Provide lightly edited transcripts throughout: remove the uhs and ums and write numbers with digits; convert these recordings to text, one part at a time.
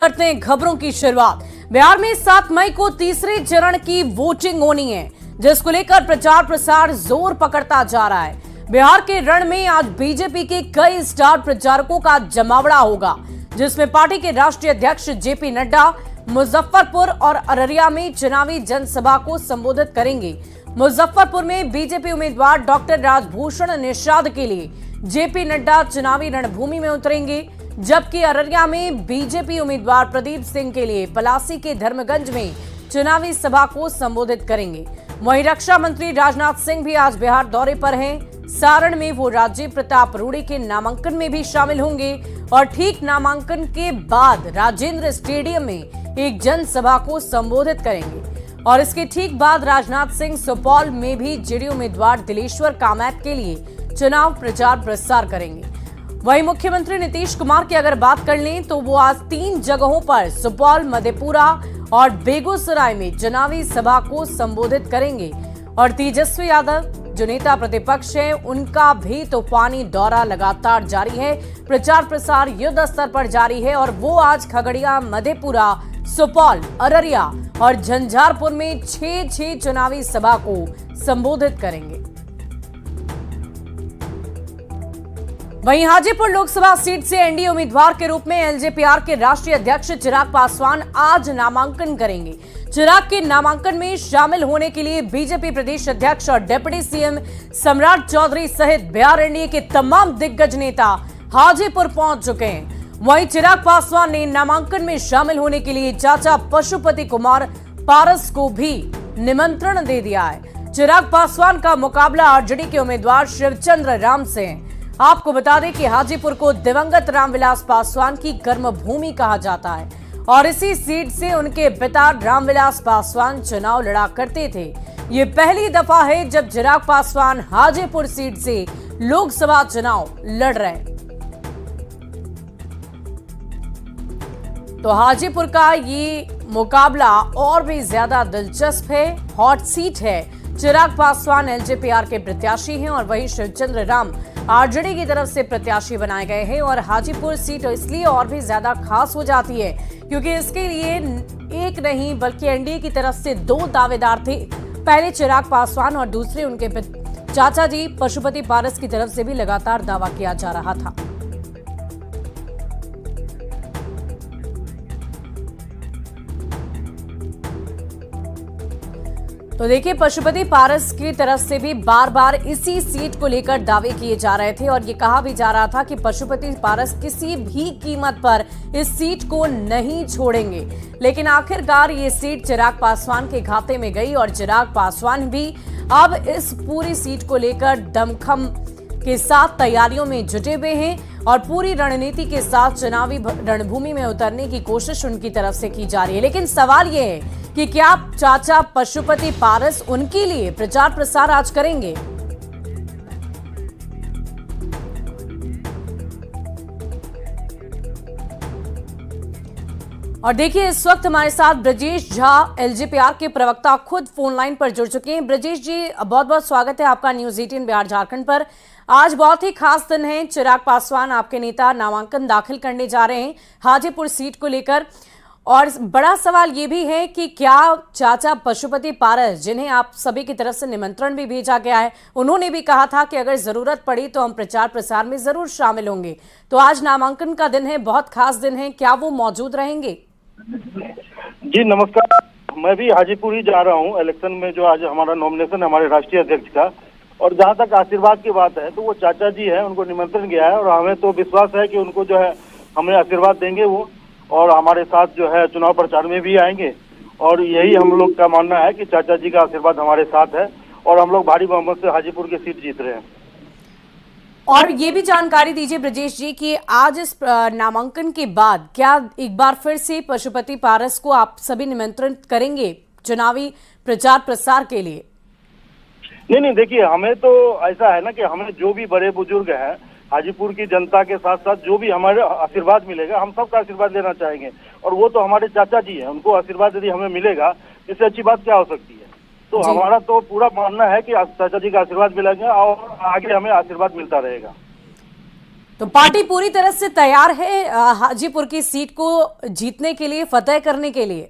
करते हैं खबरों की शुरुआत। बिहार में 7 मई को तीसरे चरण की वोटिंग होनी है, जिसको लेकर प्रचार प्रसार जोर पकड़ता जा रहा है। बिहार के रण में आज बीजेपी के कई स्टार प्रचारकों का जमावड़ा होगा, जिसमें पार्टी के राष्ट्रीय अध्यक्ष जेपी नड्डा मुजफ्फरपुर और अररिया में चुनावी जनसभा को संबोधित करेंगे। मुजफ्फरपुर में बीजेपी उम्मीदवार डॉक्टर राजभूषण निषाद के लिए जेपी नड्डा चुनावी रणभूमि में उतरेंगे, जबकि अररिया में बीजेपी उम्मीदवार प्रदीप सिंह के लिए पलासी के धर्मगंज में चुनावी सभा को संबोधित करेंगे। वहीं रक्षा मंत्री राजनाथ सिंह भी आज बिहार दौरे पर हैं। सारण में वो राजीव प्रताप रूडी के नामांकन में भी शामिल होंगे और ठीक नामांकन के बाद राजेंद्र स्टेडियम में एक जनसभा को संबोधित करेंगे। और इसके ठीक बाद राजनाथ सिंह सुपौल में भी जेडीयू उम्मीदवार दिलेश्वर कामैत के लिए चुनाव प्रचार प्रसार करेंगे। वहीं मुख्यमंत्री नीतीश कुमार की अगर बात कर लें तो वो आज 3 जगहों पर सुपौल, मधेपुरा और बेगूसराय में चुनावी सभा को संबोधित करेंगे। और तेजस्वी यादव जो नेता प्रतिपक्ष है, उनका भी तूफानी दौरा लगातार जारी है। प्रचार प्रसार युद्ध स्तर पर जारी है और वो आज खगड़िया, मधेपुरा, सुपौल, अररिया और झंझारपुर में 6 चुनावी सभा को संबोधित करेंगे। वहीं हाजीपुर लोकसभा सीट से एनडीए उम्मीदवार के रूप में एलजेपीआर के राष्ट्रीय अध्यक्ष चिराग पासवान आज नामांकन करेंगे। चिराग के नामांकन में शामिल होने के लिए बीजेपी प्रदेश अध्यक्ष और डिप्टी सीएम सम्राट चौधरी सहित बिहार एनडीए के तमाम दिग्गज नेता हाजीपुर पहुंच चुके हैं। वहीं चिराग पासवान ने नामांकन में शामिल होने के लिए चाचा पशुपति कुमार पारस को भी निमंत्रण दे दिया है। चिराग पासवान का मुकाबला आरजेडी के उम्मीदवार शिवचंद्र राम से है। आपको बता दें कि हाजीपुर को दिवंगत रामविलास पासवान की कर्मभूमि कहा जाता है और इसी सीट से उनके पिता रामविलास पासवान चुनाव लड़ा करते थे। ये पहली दफा है जब चिराग पासवान हाजीपुर सीट से लोकसभा चुनाव लड़ रहे हैं। तो हाजीपुर का ये मुकाबला और भी ज्यादा दिलचस्प है, हॉट सीट है। चिराग पासवान एलजेपीआर के प्रत्याशी हैं और वहीं शिवचंद्र राम आरजेडी की तरफ से प्रत्याशी बनाए गए हैं। और हाजीपुर सीट इसलिए और भी ज्यादा खास हो जाती है क्योंकि इसके लिए एक नहीं बल्कि एनडीए की तरफ से 2 दावेदार थे। पहले चिराग पासवान और दूसरे उनके चाचा जी पशुपति पारस की तरफ से भी लगातार दावा किया जा रहा था। तो देखिए, पशुपति पारस की तरफ से भी बार बार इसी सीट को लेकर दावे किए जा रहे थे और ये कहा भी जा रहा था कि पशुपति पारस किसी भी कीमत पर इस सीट को नहीं छोड़ेंगे। लेकिन आखिरकार ये सीट चिराग पासवान के खाते में गई और चिराग पासवान भी अब इस पूरी सीट को लेकर दमखम के साथ तैयारियों में जुटे हुए हैं और पूरी रणनीति के साथ चुनावी रणभूमि में उतरने की कोशिश उनकी तरफ से की जा रही है। लेकिन सवाल ये है कि क्या चाचा पशुपति पारस उनके लिए प्रचार प्रसार आज करेंगे? और देखिए, इस वक्त हमारे साथ ब्रजेश झा एलजेपीआर के प्रवक्ता खुद फोन लाइन पर जुड़ चुके हैं। ब्रजेश जी, बहुत बहुत स्वागत है आपका न्यूज 18 बिहार झारखंड पर। आज बहुत ही खास दिन है। चिराग पासवान आपके नेता नामांकन दाखिल करने जा रहे हैं हाजीपुर सीट को लेकर और बड़ा सवाल ये भी है कि क्या चाचा पशुपति पारस, जिन्हें आप सभी की तरफ से निमंत्रण भी भेजा गया है, उन्होंने भी कहा था कि अगर जरूरत पड़ी तो हम प्रचार प्रसार में जरूर शामिल होंगे। तो आज नामांकन का दिन है, बहुत खास दिन है, क्या वो मौजूद रहेंगे? जी नमस्कार, मैं भी हाजीपुर ही जा रहा हूँ इलेक्शन में। जो आज हमारा नॉमिनेशन है हमारे राष्ट्रीय अध्यक्ष का, और जहाँ तक आशीर्वाद की बात है तो वो चाचा जी है, उनको निमंत्रण गया है और हमें तो विश्वास है कि उनको जो है हमें आशीर्वाद देंगे वो, और हमारे साथ जो है चुनाव प्रचार में भी आएंगे। और यही हम लोग का मानना है कि चाचा जी का आशीर्वाद हमारे साथ है और हम लोग भारी बहुमत से हाजीपुर की सीट जीत रहे हैं। और ये भी जानकारी दीजिए ब्रजेश जी कि आज इस नामांकन के बाद क्या एक बार फिर से पशुपति पारस को आप सभी निमंत्रण करेंगे चुनावी प्रचार प्रसार के लिए? नहीं, देखिए, हमें तो ऐसा है ना कि हमें जो भी बड़े बुजुर्ग हैं हाजीपुर की जनता के साथ साथ जो भी हमारे आशीर्वाद मिलेगा, हम सबका आशीर्वाद लेना चाहेंगे। और वो तो हमारे चाचा जी हैं, उनको आशीर्वाद यदि हमें मिलेगा, इससे अच्छी बात क्या हो सकती है। तो हमारा तो पूरा मानना है कि चाचा जी का आशीर्वाद मिलेगा और आगे हमें आशीर्वाद मिलता रहेगा। तो पार्टी पूरी तरह से तैयार है हाजीपुर की सीट को जीतने के लिए, फतेह करने के लिए।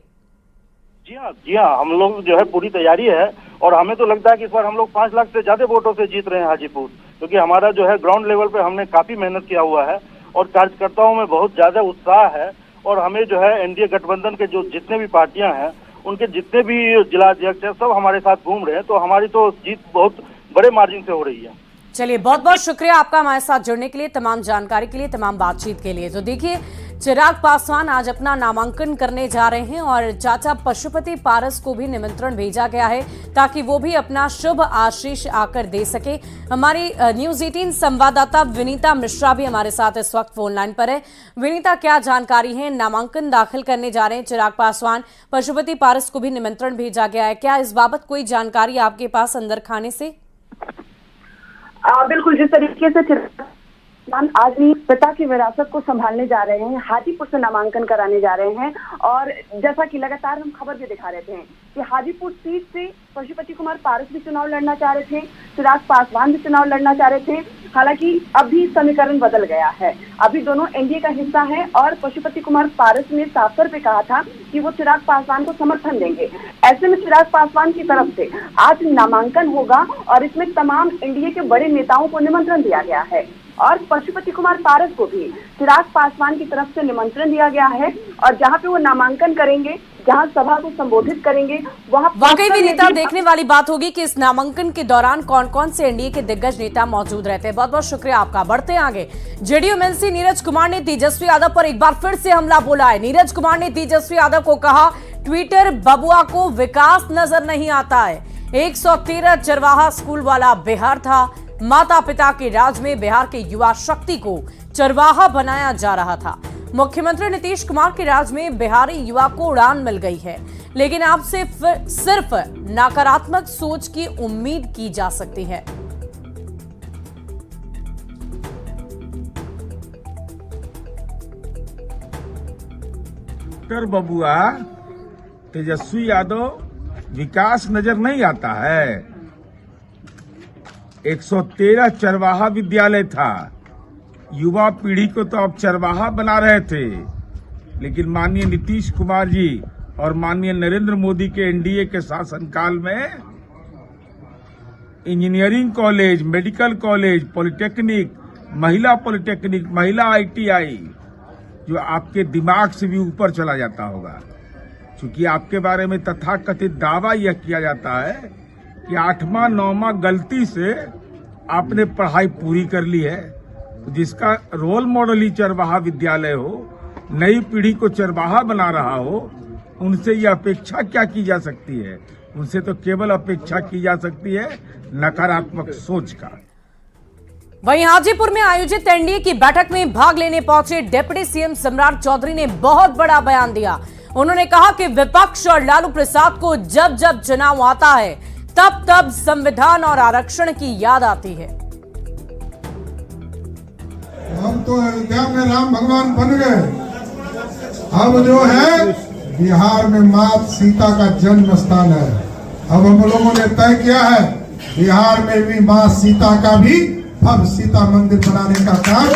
जी हाँ, हम लोग जो है पूरी तैयारी है और हमें तो लगता है कि इस बार हम लोग 5 लाख से ज्यादा वोटों से जीत रहे हैं हाजीपुर, क्योंकि हमारा जो है ग्राउंड लेवल पे हमने काफी मेहनत किया हुआ है और कार्यकर्ताओं में बहुत ज्यादा उत्साह है। और हमें जो है एनडीए गठबंधन के जो जितने भी पार्टियां हैं, उनके जितने भी जिला अध्यक्ष हैं, सब हमारे साथ घूम रहे हैं, तो हमारी तो जीत बहुत बड़े मार्जिन से हो रही है। चलिए, बहुत बहुत शुक्रिया आपका हमारे साथ जुड़ने के लिए, तमाम जानकारी के लिए, तमाम बातचीत के लिए। तो देखिए, चिराग पासवान आज अपना नामांकन करने जा रहे हैं और चाचा पशुपति पारस को भी निमंत्रण भेजा गया है ताकि वो भी अपना शुभ आशीष आकर दे सके। हमारी न्यूज़ 18 संवाददाता विनीता मिश्रा भी हमारे साथ इस वक्त फोन लाइन पर है। विनीता, क्या जानकारी है? नामांकन दाखिल करने जा रहे हैं चिराग पासवान, पशुपति पारस को भी निमंत्रण भेजा गया है, क्या इस बाबत कोई जानकारी आपके पास अंदर खाने से? बिल्कुल, जिस तरीके से आज भी पिता की विरासत को संभालने जा रहे हैं, हाजीपुर से नामांकन कराने जा रहे हैं। और जैसा कि लगातार हम खबर भी दिखा रहे थे कि हाजीपुर सीट से पशुपति कुमार पारस भी चुनाव लड़ना चाह रहे थे, चिराग पासवान भी चुनाव लड़ना चाह रहे थे। हालांकि अभी समीकरण बदल गया है, अभी दोनों एनडीए का हिस्सा है और पशुपति कुमार पारस ने साफ तौर पे कहा था कि वो चिराग पासवान को समर्थन देंगे। ऐसे में चिराग पासवान की तरफ से आज नामांकन होगा और इसमें तमाम एनडीए के बड़े नेताओं को निमंत्रण दिया गया है और पशुपति कुमार पारस को भी चिराग पासवान की तरफ से निमंत्रण दिया गया है। और जहां पे वो नामांकन करेंगे, जहां सभा को संबोधित करेंगे, वहां वाकई भी नेता देखने वाली बात होगी कि इस नामांकन के दौरान कौन कौन से एनडीए के दिग्गज नेता मौजूद रहते हैं। बहुत बहुत शुक्रिया आपका। बढ़ते हैं आगे। जेडीयू एमएलसी नीरज कुमार ने तेजस्वी यादव पर एक बार फिर से हमला बोला है। नीरज कुमार ने तेजस्वी यादव को कहा, ट्विटर बबुआ को विकास नजर नहीं आता है। 113 चरवाहा स्कूल वाला बिहार था। माता पिता के राज में बिहार के युवा शक्ति को चरवाहा बनाया जा रहा था। मुख्यमंत्री नीतीश कुमार के राज में बिहारी युवा को उड़ान मिल गई है, लेकिन आपसे सिर्फ नकारात्मक सोच की उम्मीद की जा सकती है। बबुआ तेजस्वी यादव विकास नजर नहीं आता है। 113 चरवाहा विद्यालय था, युवा पीढ़ी को तो अब चरवाहा बना रहे थे, लेकिन माननीय नीतीश कुमार जी और माननीय नरेंद्र मोदी के एनडीए के शासनकाल में engineering college, medical college, polytechnic, महिला आईटीआई, जो आपके दिमाग से भी ऊपर चला जाता होगा। चूंकि आपके बारे में तथाकथित दावा यह किया जाता है कि 8वां 9वां गलती से आपने पढ़ाई पूरी कर ली है, जिसका रोल मॉडल ही चरवाहा विद्यालय हो, नई पीढ़ी को चरवाहा बना रहा हो, उनसे यह अपेक्षा क्या की जा सकती है? उनसे तो केवल अपेक्षा की जा सकती है नकारात्मक सोच का। वहीं हाजीपुर में आयोजित एनडीए की बैठक में भाग लेने पहुंचे डिप्टी सीएम सम्राट चौधरी ने बहुत बड़ा बयान दिया। उन्होंने कहा कि विपक्ष और लालू प्रसाद को जब जब चुनाव आता है तब तब संविधान और आरक्षण की याद आती है। हम तो अयोध्या में राम भगवान बन गए, अब जो है बिहार में माता सीता का जन्म स्थान है। अब हम लोगों ने तय किया है बिहार में भी मां सीता का भी भव्य सीता मंदिर बनाने का काम।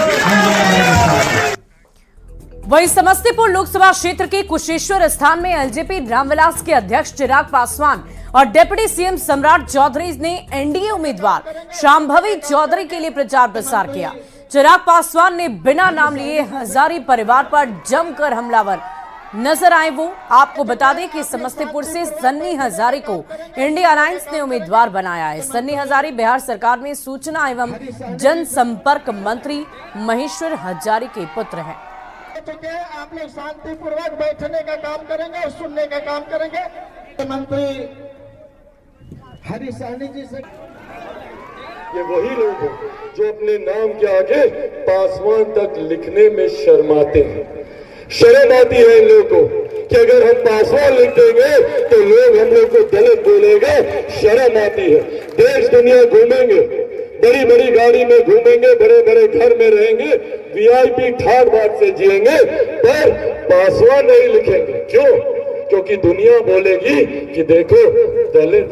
वहीं समस्तीपुर लोकसभा क्षेत्र के कुशेश्वर स्थान में एलजेपी रामविलास के अध्यक्ष चिराग पासवान और डिप्टी सीएम सम्राट चौधरी ने एनडीए उम्मीदवार शांभवी चौधरी के लिए प्रचार प्रसार किया। चिराग पासवान ने बिना नाम लिए हजारी परिवार पर जमकर हमलावर नजर आए। वो आपको बता दें कि समस्तीपुर से सन्नी हजारी को इंडिया अलायंस ने उम्मीदवार बनाया है। सन्नी हजारी बिहार सरकार में सूचना एवं जनसंपर्क मंत्री महेश्वर हजारी के पुत्र हैं। आप लोग शांतिपूर्वक बैठने का काम करेंगे और सुनने का काम करेंगे। मंत्री हरीश सहनी जी से ये वही लोग हैं जो अपने नाम के आगे पासवान तक लिखने में शर्माते हैं। शर्म आती है इन लोगों को कि अगर हम पासवान लिख देंगे तो लोग हम लोग को दलित बोलेंगे। शर्म आती है। देश दुनिया घूमेंगे, बड़ी बड़ी गाड़ी में घूमेंगे, बड़े बड़े घर में रहेंगे, वीआईपी ठाट बाट से जिएंगे, पर पासवान नहीं लिखेंगे। क्यों? क्योंकि दुनिया बोलेगी कि देखो दलित।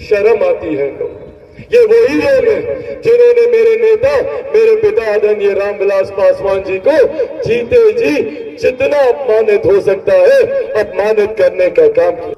शर्म आती है लोग। ये वही लोग हैं जिन्होंने मेरे नेता, मेरे पिता आदरणीय रामविलास पासवान जी को जीते जी जितना अपमानित हो सकता है अपमानित करने का काम किया।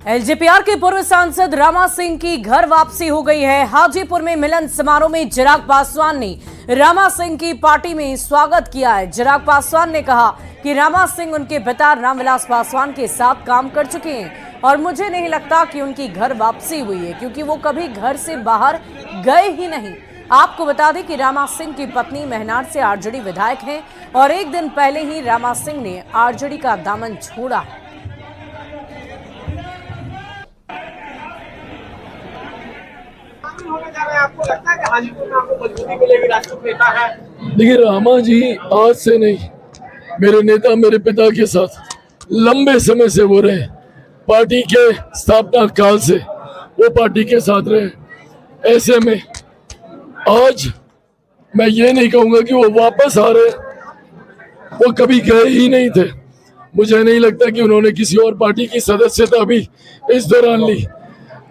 एलजेपीआर के पूर्व सांसद रामा सिंह की घर वापसी हो गई है। हाजीपुर में मिलन समारोह में चिराग पासवान ने रामा सिंह की पार्टी में स्वागत किया है। चिराग पासवान ने कहा कि रामा सिंह उनके पिता रामविलास पासवान के साथ काम कर चुके हैं और मुझे नहीं लगता कि उनकी घर वापसी हुई है, क्योंकि वो कभी घर से बाहर गए ही नहीं। आपको बता दें कि रामा सिंह की पत्नी महनार से आरजेडी विधायक हैं और एक दिन पहले ही रामा सिंह ने आरजेडी का दामन छोड़ा है। आपको लगता है कि हाजीपुर में आपको मजबूती मिलेगी, राष्ट्रीय नेता है? देखिए, रामा जी आज से नहीं, मेरे नेता, मेरे पिता के साथ लंबे समय से वो रहे। पार्टी के स्थापना काल से वो पार्टी के साथ रहे। ऐसे में आज मैं ये नहीं कहूंगा कि वो वापस आ रहे, वो कभी गए ही नहीं थे। मुझे नहीं लगता कि उन्होंने किसी और पार्टी की सदस्यता भी इस दौरान ली।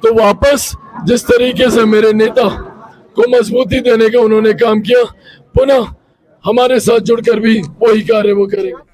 तो वापस जिस तरीके से मेरे नेता को मजबूती देने का उन्होंने काम किया, पुनः हमारे साथ जुड़कर भी वही कार्य वो करेंगे।